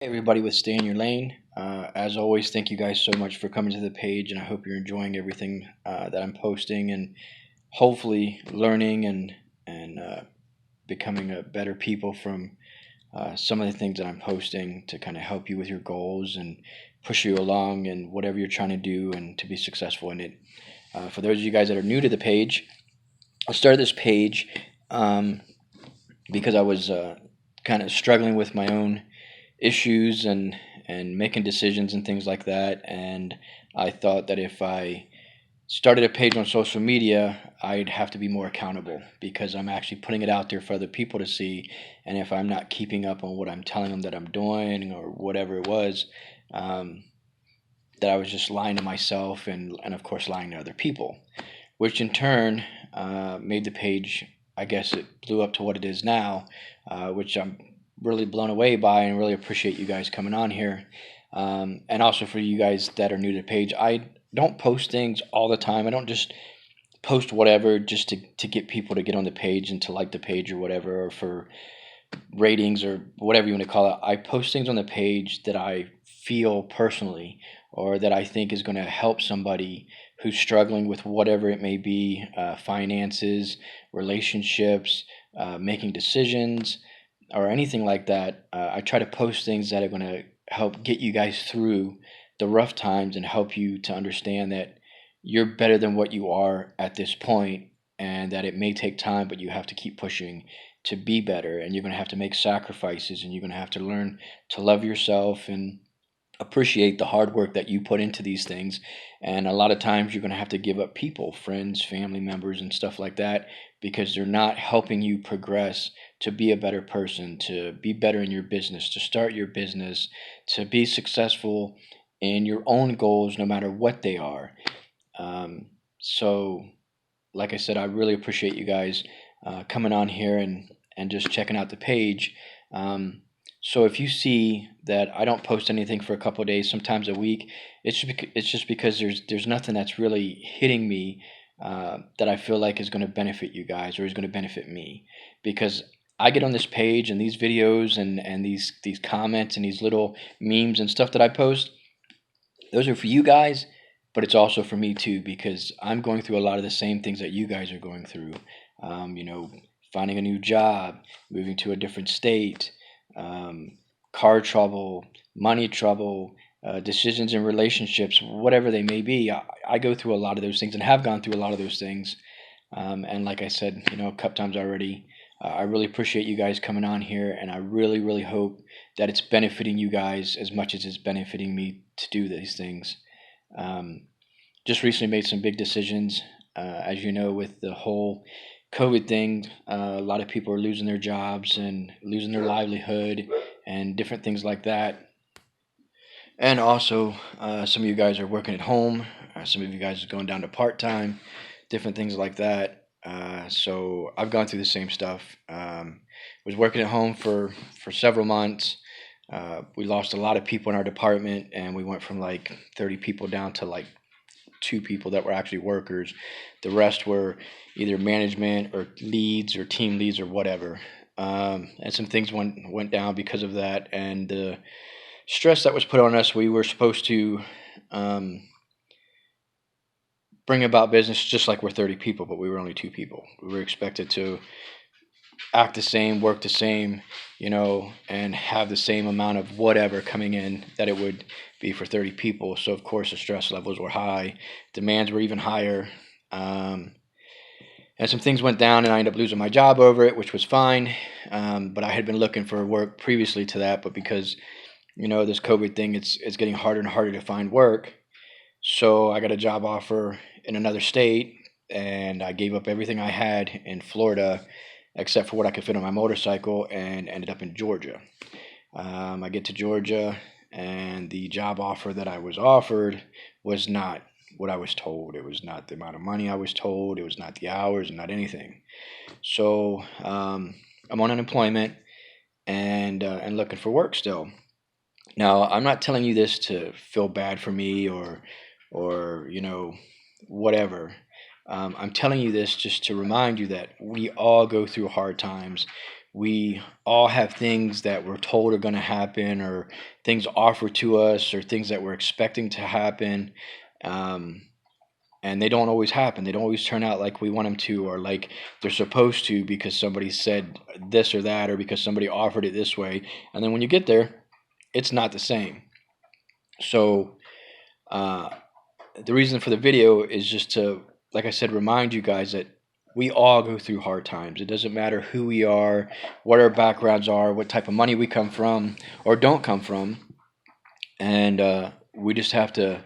Hey everybody with Stay in Your Lane. As always, thank you guys so much for coming to the page, and I hope you're enjoying everything that I'm posting, and hopefully learning and becoming a better people from some of the things that I'm posting to kind of help you with your goals and push you along in whatever you're trying to do and to be successful in it. For those of you guys that are new to the page, I started this page um, because I was kind of struggling with my own issues and making decisions and things like that. And I thought that if I started a page on social media, I'd have to be more accountable because I'm actually putting it out there for other people to see. And if I'm not keeping up on what I'm telling them that I'm doing or whatever it was, um, that I was just lying to myself and of course lying to other people, which in turn made the page, I guess it blew up to what it is now, which I'm really blown away by and really appreciate you guys coming on here. And also for you guys that are new to the page, I don't post things all the time. I don't just post whatever just to get people to get on the page and to like the page or whatever, or for ratings or whatever you want to call it. I post things on the page that I feel personally or that I think is going to help somebody who's struggling with whatever it may be, finances, relationships, making decisions, or anything like that. I try to post things that are going to help get you guys through the rough times and help you to understand that you're better than what you are at this point, and that it may take time, but you have to keep pushing to be better, and you're going to have to make sacrifices, and you're going to have to learn to love yourself and appreciate the hard work that you put into these things. And a lot of times you're going to have to give up people, friends, family members, and stuff like that, because they're not helping you progress to be a better person, to be better in your business, to start your business, to be successful in your own goals, no matter what they are. So, like I said, I really appreciate you guys coming on here and just checking out the page. Um, so if you see that I don't post anything for a couple of days, sometimes a week, it's just because there's nothing that's really hitting me that I feel like is going to benefit you guys or is going to benefit me, because I get on this page and these videos and these comments and these little memes and stuff that I post. Those are for you guys, but it's also for me too, because I'm going through a lot of the same things that you guys are going through. You know, finding a new job, moving to a different state, um, car trouble, money trouble, decisions in relationships, whatever they may be. I go through a lot of those things and have gone through a lot of those things. And like I said, a couple times already, I really appreciate you guys coming on here, and I really, really hope that it's benefiting you guys as much as it's benefiting me to do these things. Um, just recently made some big decisions, as you know, with the whole COVID thing. A lot of people are losing their jobs and losing their livelihood and different things like that. And also, some of you guys are working at home. Some of you guys are going down to part time, different things like that. So I've gone through the same stuff. Was working at home for several months. We lost a lot of people in our department, and we went from like 30 people down to like two people that were actually workers. The rest were either management or leads or team leads or whatever. And some things went down because of that, and the stress that was put on us. We were supposed to um, bring about business just like we're 30 people, but we were only two people. We were expected to act the same, work the same, and have the same amount of whatever coming in that it would be for 30 people. So, of course, the stress levels were high, demands were even higher. Um, and some things went down, and I ended up losing my job over it, which was fine. But I had been looking for work previously to that, but because this COVID thing, it's getting harder and harder to find work. So I got a job offer in another state, and I gave up everything I had in Florida except for what I could fit on my motorcycle, and ended up in Georgia. I get to Georgia, and the job offer that I was offered was not what I was told. It was not the amount of money I was told. It was not the hours, and not anything. So I'm on unemployment and looking for work still. Now, I'm not telling you this to feel bad for me or whatever. I'm telling you this just to remind you that we all go through hard times. We all have things that we're told are going to happen, or things offered to us, or things that we're expecting to happen. Um, and they don't always happen. They don't always turn out like we want them to, or like they're supposed to, because somebody said this or that, or because somebody offered it this way. And then when you get there, it's not the same. So uh, the reason for the video is just to, like I said, remind you guys that we all go through hard times. It doesn't matter who we are, what our backgrounds are, what type of money we come from or don't come from. And we just have to,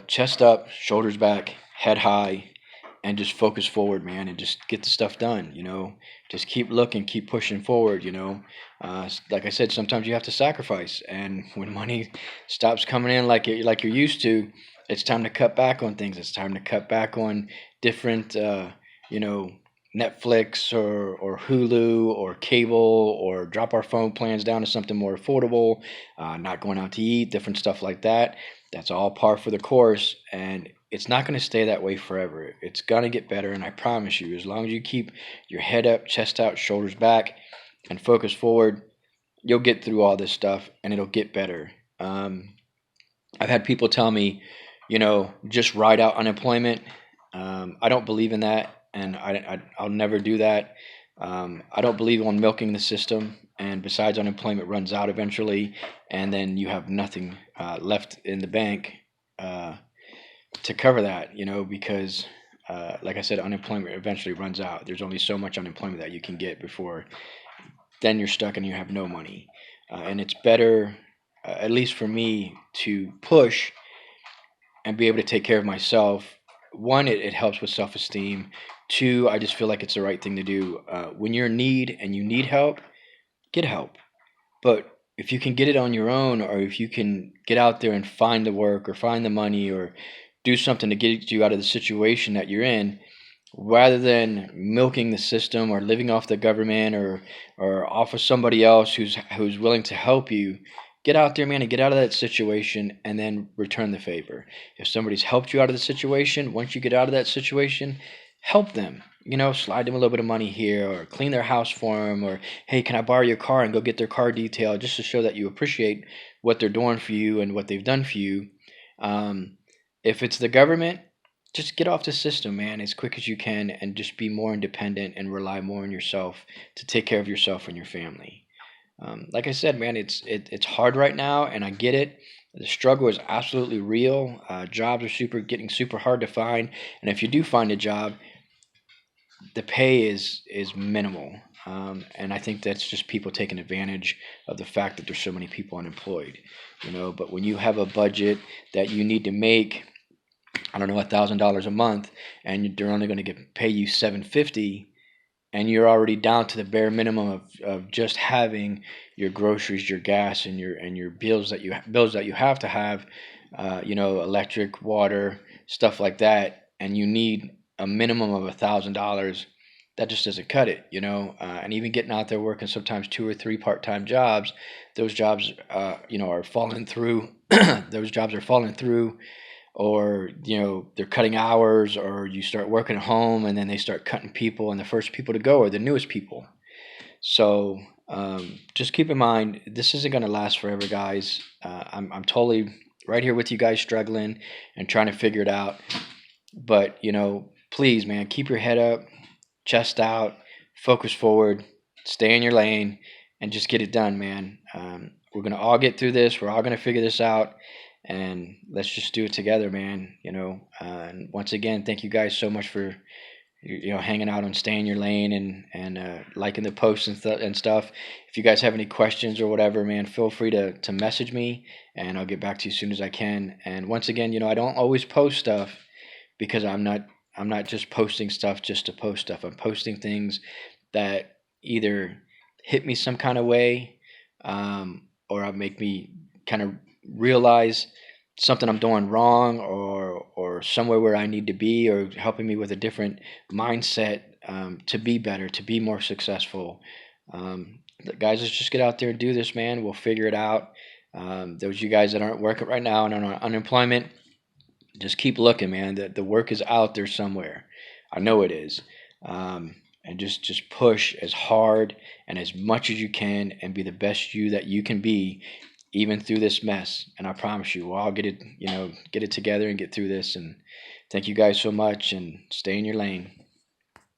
chest up, shoulders back, head high, and just focus forward, man, and just get the stuff done. Just keep looking, keep pushing forward. Like I said, sometimes you have to sacrifice, and when money stops coming in like you're used to, it's time to cut back on things. It's time to cut back on different, you know, Netflix or Hulu or cable, or drop our phone plans down to something more affordable. Not going out to eat, different stuff like that. That's all par for the course, and it's not going to stay that way forever. It's going to get better, and I promise you, as long as you keep your head up, chest out, shoulders back, and focus forward, you'll get through all this stuff, and it'll get better. I've had people tell me, just ride out unemployment. I don't believe in that, and I'll never do that. I don't believe on milking the system. And besides, unemployment runs out eventually, and then you have nothing left in the bank uh, to cover that. Because like I said, unemployment eventually runs out. There's only so much unemployment that you can get before then you're stuck and you have no money. And it's better, at least for me, to push and be able to take care of myself. One, it helps with self esteem. Two, I just feel like it's the right thing to do. When you're in need and you need help, get help. But if you can get it on your own, or if you can get out there and find the work or find the money or do something to get you out of the situation that you're in, rather than milking the system or living off the government or off of somebody else who's willing to help you, get out there, man, and get out of that situation, and then return the favor. If somebody's helped you out of the situation, once you get out of that situation, help them. Slide them a little bit of money here, or clean their house for them, or hey, can I borrow your car and go get their car detailed, just to show that you appreciate what they're doing for you and what they've done for you. Um, if it's the government, just get off the system, man, as quick as you can, and just be more independent and rely more on yourself to take care of yourself and your family. Like I said, man, it's hard right now, and I get it. The struggle is absolutely real. Jobs are getting super hard to find, and if you do find a job, the pay is minimal. And I think that's just people taking advantage of the fact that there's so many people unemployed. But when you have a budget that you need to make, I don't know, $1,000 a month, and they're only going to pay you $750, and you're already down to the bare minimum of just having your groceries, your gas, and your bills that you have to have, electric, water, stuff like that, and you need a minimum of $1,000. That just doesn't cut it. And even getting out there working sometimes 2 or 3 part-time jobs, those jobs, are falling through. Those jobs are falling through, or they're cutting hours, or you start working at home and then they start cutting people, and the first people to go are the newest people. So just keep in mind, this isn't going to last forever, guys. I'm totally right here with you guys, struggling and trying to figure it out. But please, man, keep your head up, chest out, focus forward, stay in your lane, and just get it done, man. We're going to all get through this. We're all going to figure this out, and let's just do it together, man. And once again, thank you guys so much for hanging out and staying in your lane, and liking the posts and stuff. If you guys have any questions or whatever, man, feel free to message me, and I'll get back to you as soon as I can. And once again, I don't always post stuff, because I'm not just posting stuff just to post stuff. I'm posting things that either hit me some kind of way, or make me kind of realize something I'm doing wrong, or somewhere where I need to be, or helping me with a different mindset, to be better, to be more successful. Guys, let's just get out there and do this, man. We'll figure it out. Those of you guys that aren't working right now and are on unemployment, just keep looking, man. The work is out there somewhere. I know it is. and just push as hard and as much as you can, and be the best you that you can be, even through this mess. And I promise you, we'll all get it, get it together and get through this. And thank you guys so much, and stay in your lane.